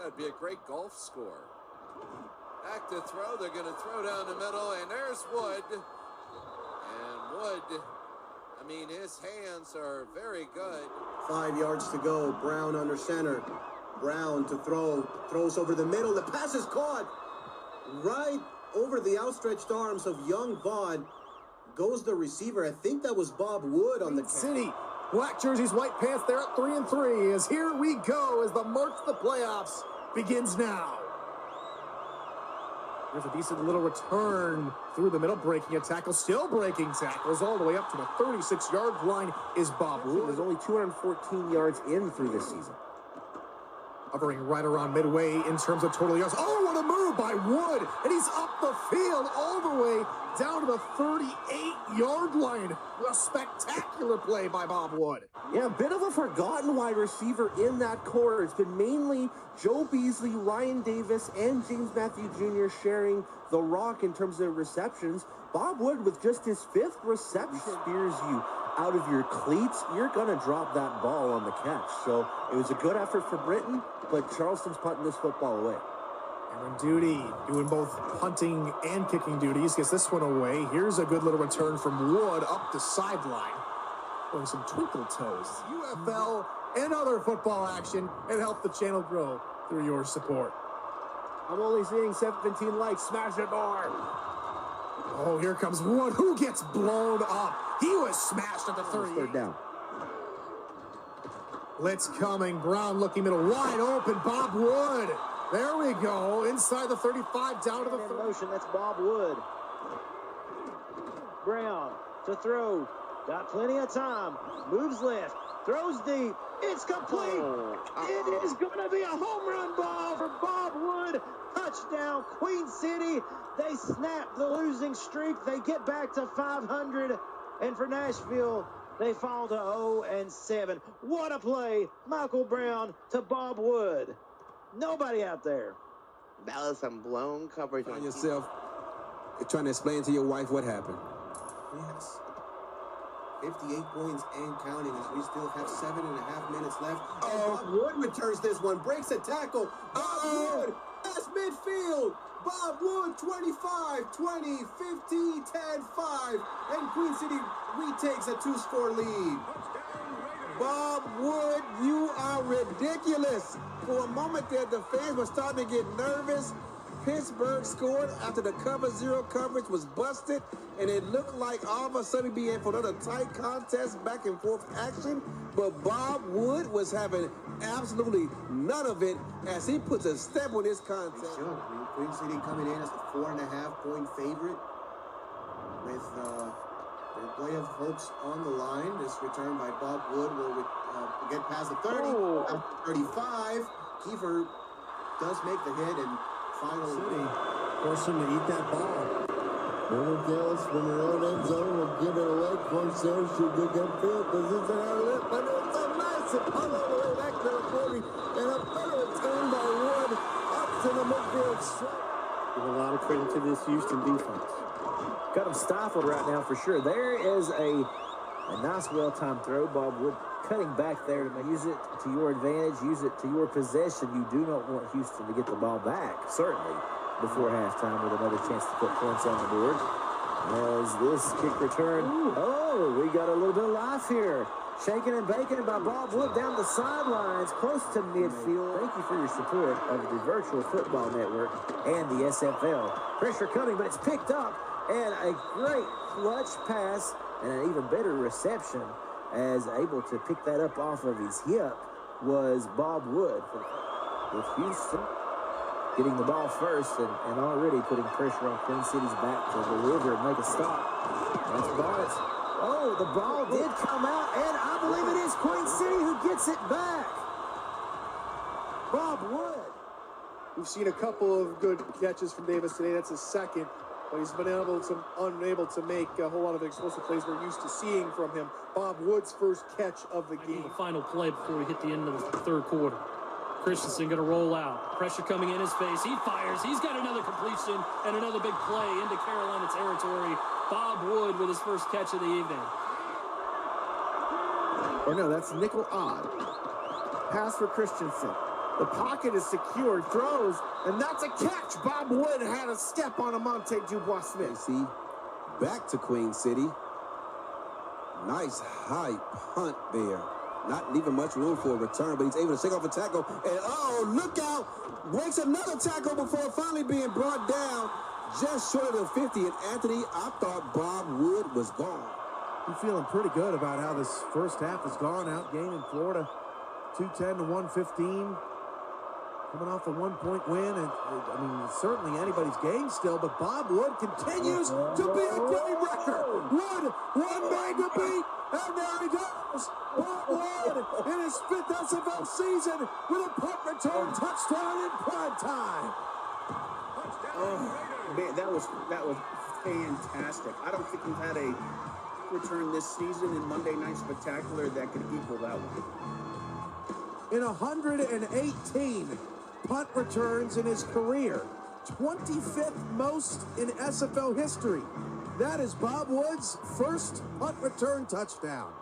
That'd be a great golf score. Back to throw. They're going to throw down the middle, and there's Wood. And Wood, I mean, his hands are very good. 5 yards to go. Brown under center. Brown to throw. Throws over the middle. The pass is caught right over the outstretched arms of young Vaughn. Goes the receiver. I think that was Bob Wood on the City. Black jerseys, white pants. They're at 3-3. As here we go as the march to the playoffs begins now. There's a decent little return through the middle, breaking a tackle, still breaking tackles all the way up to the 36-yard line is Bob Wood. There's only 214 yards in through this season. Hovering right around midway in terms of total yards. Oh, what a move by Wood! And he's up the field all the way down to the 38-yard line. A spectacular play by Bob Wood. Yeah, a bit of a forgotten wide receiver in that core. It's been mainly Joe Beasley, Ryan Davis, and James Matthew Jr. sharing the rock in terms of receptions. Bob Wood, with just his 5th reception, spears you out of your cleats. You're going to drop that ball on the catch. So it was a good effort for Britain, but Charleston's punting this football away. Aaron Duty doing both punting and kicking duties. Gets this one away. Here's a good little return from Wood up the sideline. Showing some twinkle toes. UFL and other football action, and help the channel grow through your support. I'm only seeing 17 likes. Smash it more. Oh, here comes Wood, who gets blown up. He was smashed at the 30. Third down. Blitz coming. Brown looking middle, wide open. Bob Wood. There we go. Inside the 35, down to the 30. Motion, that's Bob Wood. Brown to throw. Got plenty of time. Moves left. Throws deep. It's complete. It is going to be a home run ball for Bob Wood. Touchdown, Queen City. They snap the losing streak. They get back to 500. And for Nashville, they fall to 0-7. What a play. Michael Brown to Bob Wood. Nobody out there. That was some blown coverage on yourself. You're trying to explain to your wife what happened. Yes. 58 points and counting as we still have 7.5 minutes left. Oh, Bob Wood returns this one, breaks a tackle. Bob Wood, that's midfield. Bob Wood, 25, 20, 15, 10, 5. And Queen City retakes a 2-score lead. Bob Wood, you are ridiculous. For a moment there, the fans were starting to get nervous. Pittsburgh scored after the cover 0 coverage was busted, and it looked like all of a sudden being in for another tight contest, back and forth action. But Bob Wood was having absolutely none of it as he puts a step on this contest. Sure. I mean, Queen City coming in as a 4.5-point favorite with their play of hopes on the line. This return by Bob Wood will get past the 30, up to 35. Kiefer does make the hit, and final City force him to eat that ball. Little Gillis from their own end zone will give it away. Corsair should dig upfield. This is an outlet, but it's a massive punt all the way back to the 40. And a better return by Wood up to the midfield strike. Give a lot of credit to this Houston defense. Got them stifled right now for sure. There is a nice, well-timed throw. Bob Wood cutting back there to use it to your advantage, use it to your possession. You do not want Houston to get the ball back, certainly, before halftime with another chance to put points on the board. As this kick return, we got a little bit of life here. Shaking and baking by Bob Wood down the sidelines, close to midfield. Thank you for your support of the Virtual Football Network and the SFL. Pressure coming, but it's picked up, and a great clutch pass and an even better reception, as able to pick that up off of his hip was Bob Wood with Houston getting the ball first and already putting pressure on Queen City's back to deliver and make a stop. That's Barnes. Oh, the ball did come out, and I believe it is Queen City who gets it back. Bob Wood. We've seen a couple of good catches from Davis today. That's his second. But he's been unable to make a whole lot of explosive plays we're used to seeing from him. Bob Wood's first catch of the game. The final play before we hit the end of the third quarter. Christensen going to roll out. Pressure coming in his face. He fires. He's got another completion and another big play into Carolina territory. Bob Wood with his first catch of the evening. Or no, that's nickel odd. Pass for Christensen. The pocket is secured, throws, and that's a catch. Bob Wood had a step on Monte Dubois-Smith. See, back to Queen City. Nice high punt there. Not leaving much room for a return, but he's able to shake off a tackle. And, oh, look out. Breaks another tackle before finally being brought down just short of the 50. And, Anthony, I thought Bob Wood was gone. You're feeling pretty good about how this first half has gone out. Game in Florida, 210 to 115. Coming off a 1-point win, and I mean, it's certainly anybody's game still, but Bob Wood continues to be a game wrecker. Wood, one man to beat, and there he goes. Bob Wood in his 5th SFL season with a punt return touchdown in prime time. Oh, man, that was fantastic. I don't think we've had a return this season in Monday Night Spectacular that could equal that one. In 118 punt returns in his career, 25th most in SFL history. That is Bob Wood's first punt return touchdown.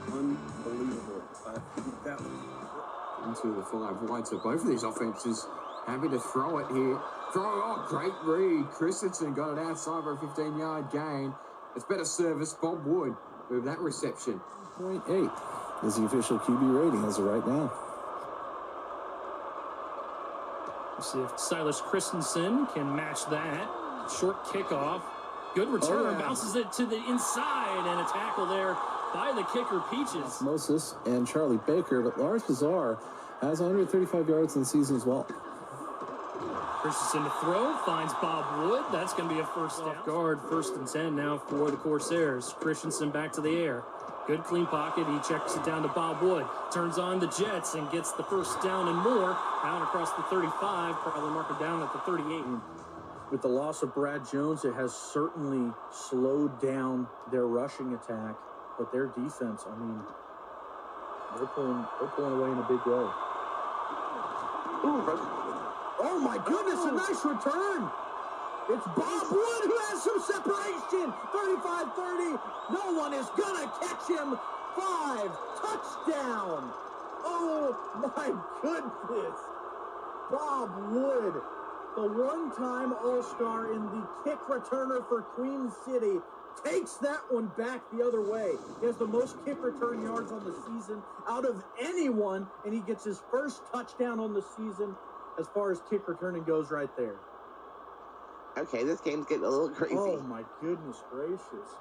Unbelievable. Into the 5 wide, so both of these offenses happy to throw it here. Great read. Christensen got it outside for a 15-yard gain. It's better service. Bob Wood with that reception. 0.8 is the official QB rating as of right now. We'll see if Silas Christensen can match that. Short kickoff. Good return. Bounces it to the inside, and a tackle there by the kicker, Peaches. Moses and Charlie Baker, but Lars Bazaar has 135 yards in the season as well. Christensen to throw, finds Bob Wood. That's going to be a first down. Off guard, 1st and 10 now for the Corsairs. Christensen back to the air. Good clean pocket. He checks it down to Bob Wood. Turns on the Jets and gets the first down and more. Down across the 35. Probably mark it down at the 38. With the loss of Brad Jones, it has certainly slowed down their rushing attack. But their defense, I mean, they're pulling away in a big way. Oh my goodness, a nice return. It's Bob Wood who has some separation. 35-30. No one is gonna catch him. 5, touchdown. Oh my goodness. Bob Wood, the one-time All-Star and the kick returner for Queen City, takes that one back the other way. He has the most kick return yards on the season out of anyone, and he gets his first touchdown on the season as far as kick returning goes right there. Okay, this game's getting a little crazy. Oh, my goodness gracious.